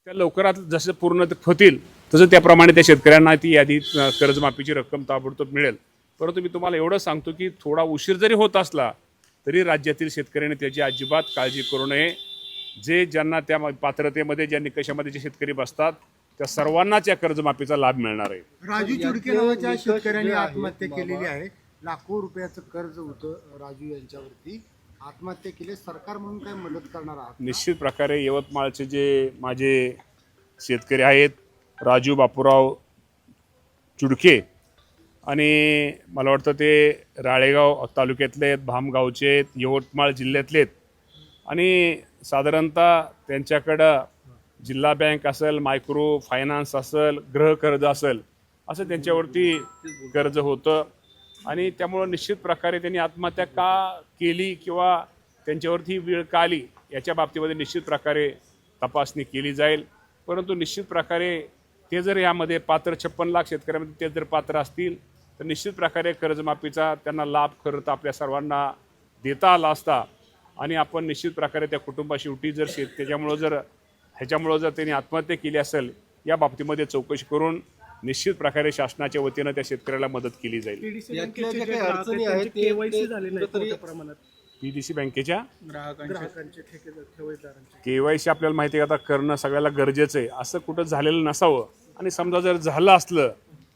त्या लवकरात जसं पूर्ण होतील तसं त्याप्रमाणे त्या शेतकऱ्यांना ती यादी कर्जमाफीची रक्कम ताबडतोब मिळेल. परंतु मी तुम्हाला एवढं सांगतो की थोडा उशीर जरी होत असला तरी राज्यातील शेतकऱ्यांनी त्याची अजिबात काळजी करू नये. ज्यांना त्या पात्रतेमध्ये ज्या निकषामध्ये जे शेतकरी बसतात त्या सर्वांनाच या कर्जमाफीचा लाभ मिळणार आहे. राजू चुडके नावाच्या शेतकऱ्यांनी आत्महत्या केलेली आहे. लाखो रुपयाचं कर्ज होतं राजू यांच्यावरती. आत्महत्या केली. सरकार म्हणून काय मदत करणार आहात? निश्चित प्रकारे यवतमाळचे जे माझे शेतकरी आहेत राजू बापूराव चुडके आणि मला वाटतं ते राळेगाव तालुक्यातले आहेत, भामगावचे आहेत, यवतमाळ जिल्ह्यातले आहेत आणि साधारणतः त्यांच्याकडं जिल्हा बँक असेल, मायक्रो फायनान्स असेल, गृह कर्ज असेल असं त्यांच्यावरती कर्ज होतं आणि त्यामुळं निश्चित प्रकारे त्यांनी आत्महत्या का केली किंवा त्यांच्यावरती वेळ का आली याच्या बाबतीमध्ये निश्चित प्रकारे तपासणी केली जाईल. परंतु निश्चित प्रकारे ते जर यामध्ये पात्र 56 लाख शेतकऱ्यांमध्ये ते जर पात्र असतील तर निश्चित प्रकारे कर्जमाफीचा त्यांना लाभ खरं तर आपल्या सर्वांना देता आला असता आणि आपण निश्चित प्रकारे त्या कुटुंबाशेवटी जर ह्याच्यामुळं जर त्यांनी आत्महत्या केली असेल या बाबतीमध्ये चौकशी करून निश्चित प्रकारे शासनाच्या वतीनं त्या शेतकऱ्याला मदत केली जाईल. पीडीसी बँकेच्या केवायसी आपल्याला माहिती आहे आता करणं सगळ्याला गरजेचं आहे. असं कुठं झालेलं नसावं आणि समजा जर झालं असलं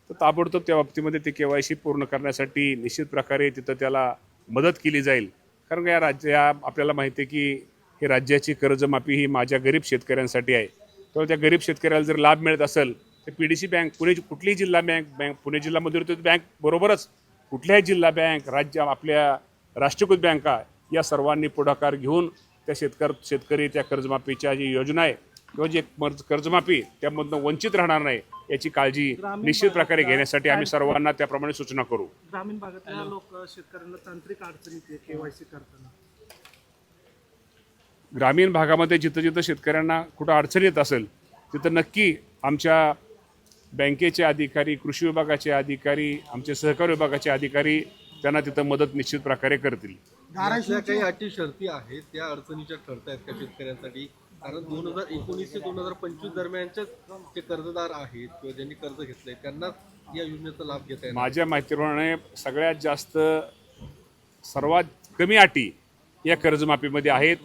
तर ताबडतोब त्या बाबतीमध्ये ते केवायसी पूर्ण करण्यासाठी निश्चित प्रकारे तिथं त्याला मदत केली जाईल. कारण या आपल्याला माहिती आहे की हे राज्याची कर्जमाफी ही माझ्या गरीब शेतकऱ्यांसाठी आहे. तर त्या गरीब शेतकऱ्याला जर लाभ मिळत असेल तर पीडीसी बँक कुठलीही जिल्हा बँक पुणे जिल्हा मध्यवर्ती बँक बरोबरच कुठल्याही जिल्हा बँक राज्य आपल्या राष्ट्रीयकृत बँका या सर्वांनी पुढाकार घेऊन त्या शेतकरी त्या कर्जमाफीच्या जी योजना आहे किंवा जी कर्जमाफी त्यामधून वंचित राहणार नाही याची काळजी निश्चित प्रकारे घेण्यासाठी आम्ही सर्वांना त्याप्रमाणे सूचना करू. ग्रामीण भागातल्या लोक शेतकऱ्यांना तांत्रिक अडचण येते केवायसी करताना. ग्रामीण भागामध्ये जिथं जिथं शेतकऱ्यांना कुठं अडचण येत असेल तिथं नक्की आमच्या बँकेचे अधिकारी, कृषी विभागाचे अधिकारी, आमचे सहकार विभागाचे अधिकारी त्यांना तिथं मदत निश्चित प्रकारे करतील. धाराशिवच्या काही अटी शर्ती आहेत त्या अडचणीच्या ठरतायत का शेतकऱ्यांसाठी? कारण 2019 ते 2025 दरम्यानचे जे कर्जदार आहेत किंवा ज्यांनी कर्ज घेतलंय त्यांना या योजनेचा लाभ घेता येईल. माझ्या माहितीप्रमाणे सगळ्यात जास्त सर्वात कमी अटी या कर्जमाफीमध्ये आहेत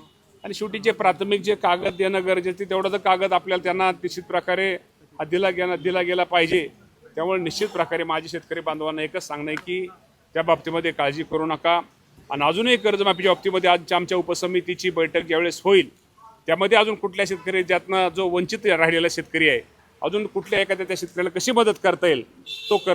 आणि शेवटी जे प्राथमिक जे कागद देणं गरजेचे तेवढा तर कागद आपल्याला त्यांना निश्चित प्रकारे दिला गेला पाहिजे. त्यामुळे निश्चित प्रकारे माझे शेतकरी बांधवांना एकच सांगणं आहे की त्या बाबतीमध्ये काळजी करू नका. आणि अजूनही कर्जमाफीच्या बाबतीमध्ये आमच्या उपसमितीची बैठक ज्यावेळेस होईल त्यामध्ये अजून कुठल्या शेतकरी ज्यातनं जो वंचित राहिलेला शेतकरी आहे अजून कुठल्या एखाद्या त्या शेतकऱ्याला कशी मदत करता येईल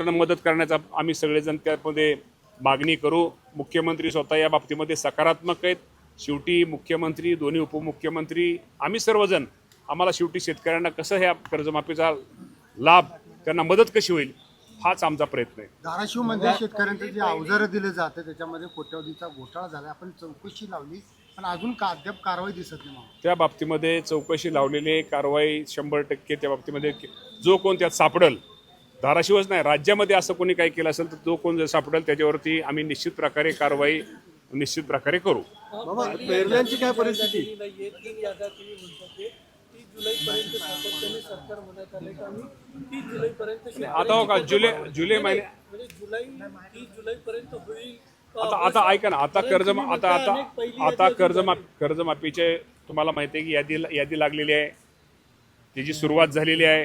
मदत करण्याचा आम्ही सगळेजण त्यामध्ये मागणी करू. मुख्यमंत्री स्वतः या बाबतीमध्ये सकारात्मक आहेत. शेवटी मुख्यमंत्री, दोन्ही उपमुख्यमंत्री, आम्ही सर्वजण आम्हाला शेवटी शेतकऱ्यांना कसं ह्या कर्जमाफीचा लाभ त्यांना मदत कशी होईल हाच आमचा प्रयत्न आहे. धाराशिवमध्ये शेतकऱ्यांचं जे अवजारं दिलं जातं त्याच्यामध्ये कोट्यवधीचा घोटाळा झाला. आपण चौकशी लावली पण अजून अद्याप कारवाई दिसत नाही. त्या बाबतीमध्ये चौकशी लावलेली कारवाई 100% त्या बाबतीमध्ये जो कोण त्यात सापडेल, धाराशिवच नाही राज्यामध्ये असं कोणी काही केलं असेल तर जो कोण जर सापडेल त्याच्यावरती आम्ही निश्चित प्रकारे कारवाई निश्चित प्रकारे करू. पेरण्यांची काय परिस्थिती? आता हो का जुलै महिने आता ऐका ना आता कर्जमाफीचे तुम्हाला माहिती आहे की यादी लागलेली आहे. त्याची सुरुवात झालेली आहे.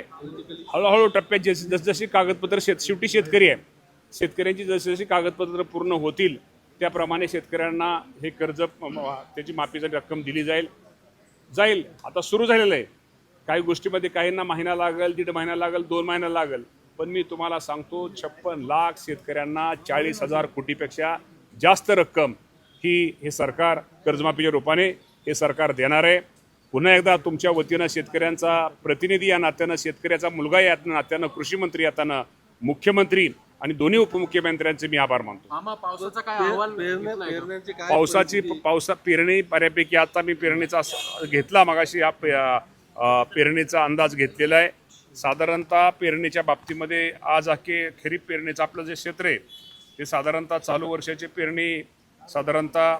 हळूहळू टप्प्यात जसजशी कागदपत्र शेवटी शेतकऱ्यांची जशी कागदपत्र पूर्ण होतील त्याप्रमाणे शेतकऱ्यांना हे कर्ज त्याची माफीची रक्कम दिली जाईल. आता सुरू झालेलं आहे. काही गोष्टीमध्ये काहींना महिना लागेल, 1.5 महिना लागेल, 2 महिना लागेल. पण मी तुम्हाला सांगतो 56 लाख शेतकऱ्यांना 40,000 कोटीपेक्षा जास्त रक्कम हे सरकार कर्जमाफीच्या रूपाने हे सरकार देणार आहे. पुन्हा एकदा तुमच्या वतीनं शेतकऱ्यांचा प्रतिनिधी या नात्यानं, शेतकऱ्याचा मुलगा या नात्यानं, कृषी मंत्री यातानं, मुख्यमंत्री आणि दोन्ही उपमुख्यमंत्र्यांचे मी आभार मानतो. पावसाची पेरणी बऱ्यापैकी आता मी पेरणीचा घेतला मगाशी पेरणीचा अंदाज घेतलेला आहे. साधारणतः पेरणीच्या बाबतीमध्ये आज खरीप पेरणीचं आपलं जे क्षेत्र आहे ते साधारणतः चालू वर्षाची पेरणी साधारणतः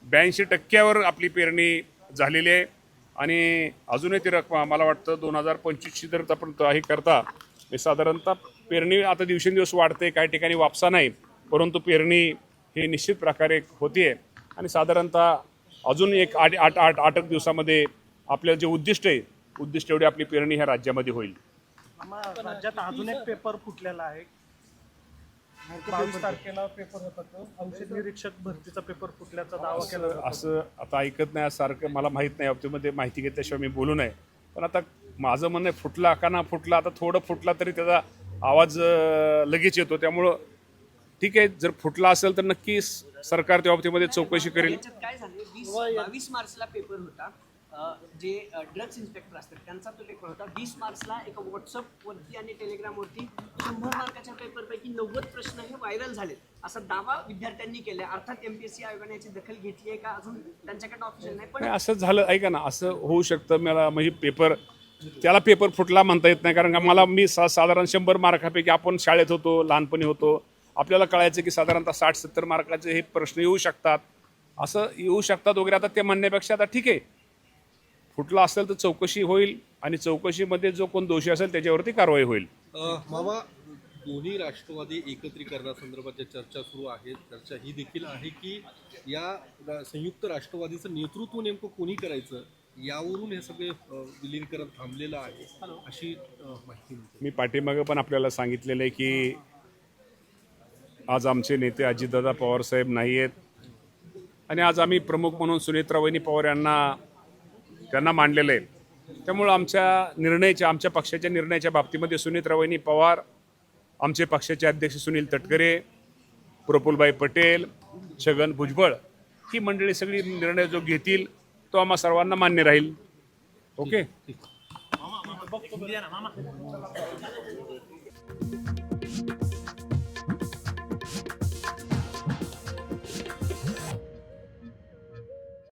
82% आपली पेरणी झालेली आहे. आणि अजूनही ती रक्कम मला वाटतं 2025ची जर आपण हे करता साधारणतः पेरणी आता दिवसेंदिवस वाढते, काही ठिकाणी वापसा नाही, परंतु पेरणी ही निश्चित प्रकारे होतीये आणि साधारणतः अजून एक आठ दिवसामध्ये आपल्याला जे उद्दिष्ट एवढी आपली पेरणी ह्या राज्यामध्ये होईल. राज्यात अजून एक पेपर फुटलेला आहे. 22 तारखेला पेपर होता तो औषध निरीक्षक भरतीचा पेपर फुटल्याचा दावा केला जातो. असं आता ऐकत नाही सारखं, मला माहीत नाही, बाबतीमध्ये माहिती घेतल्याशिवाय मी बोलू नये. पण आता माझं म्हणणं आहे, फुटला का ना फुटला, आता थोडं फुटला तरी त्याचा आवाज लगेच येतो. त्यामुळं ठीक आहे, जर फुटला असेल तर नक्की सरकार त्या बाबतीमध्ये चौकशी करेल. याच्यात काय झाले 22 मार्चला पेपर होता, जे ड्रग्स इन्स्पेक्टर असतात त्यांचा तो पेपर होता. 20 मार्चला एका व्हॉट्सअपवरती आणि टेलिग्रामवरती 100 मार्काच्या पेपरपैकी 90 प्रश्न हे व्हायरल झालेत असा दावा विद्यार्थ्यांनी केला. अर्थात एमपीएससी आयोगाने याची दखल घेतली आहे का अजून त्यांच्याकडे ऑफिशियल नाही, पण नाही, असं झालं ऐका ना, असं होऊ शकतं. मला म्हणजे त्याला पेपर फुटला म्हणता येत नाही, कारण का मी साधारण 100 मार्कापैकी आपण शाळेत होतो, लहानपणी होतो, आपल्याला कळायचं की साधारणतः 60-70 मार्काचे हे प्रश्न येऊ शकतात, असं येऊ शकतात वगैरे. आता ते म्हणण्यापेक्षा आता ठीक आहे, फुटला असेल तर चौकशी होईल आणि चौकशीमध्ये जो कोण दोषी असेल त्याच्यावरती कारवाई होईल. मामा, दोन्ही राष्ट्रवादी एकत्रीकरणासंदर्भात ज्या चर्चा सुरू आहेत, चर्चा ही देखील आहे की या संयुक्त राष्ट्रवादीचं नेतृत्व नेमकं कोणी करायचं यावरून हे सगळे विलीनीकरण थांबलेलं आहे अशी माहिती मिळते. मी पाठीमागं पण आपल्याला सांगितलेलं आहे की आज आमचे नेते अजितदादा पवारसाहेब नाही आहेत आणि आज आम्ही प्रमुख म्हणून सुनेत्रावहिनी पवार त्यांना मांडलेलं आहे. त्यामुळं आमच्या पक्षाच्या निर्णयाच्या बाबतीमध्ये सुनेत्रावहिनी पवार, आमचे पक्षाचे अध्यक्ष सुनील तटकरे, प्रफुल्लभाई पटेल, छगन भुजबळ ही मंडळी सगळी निर्णय जो घेतील तो आम्हा सर्वांना मान्य राहील. ओके.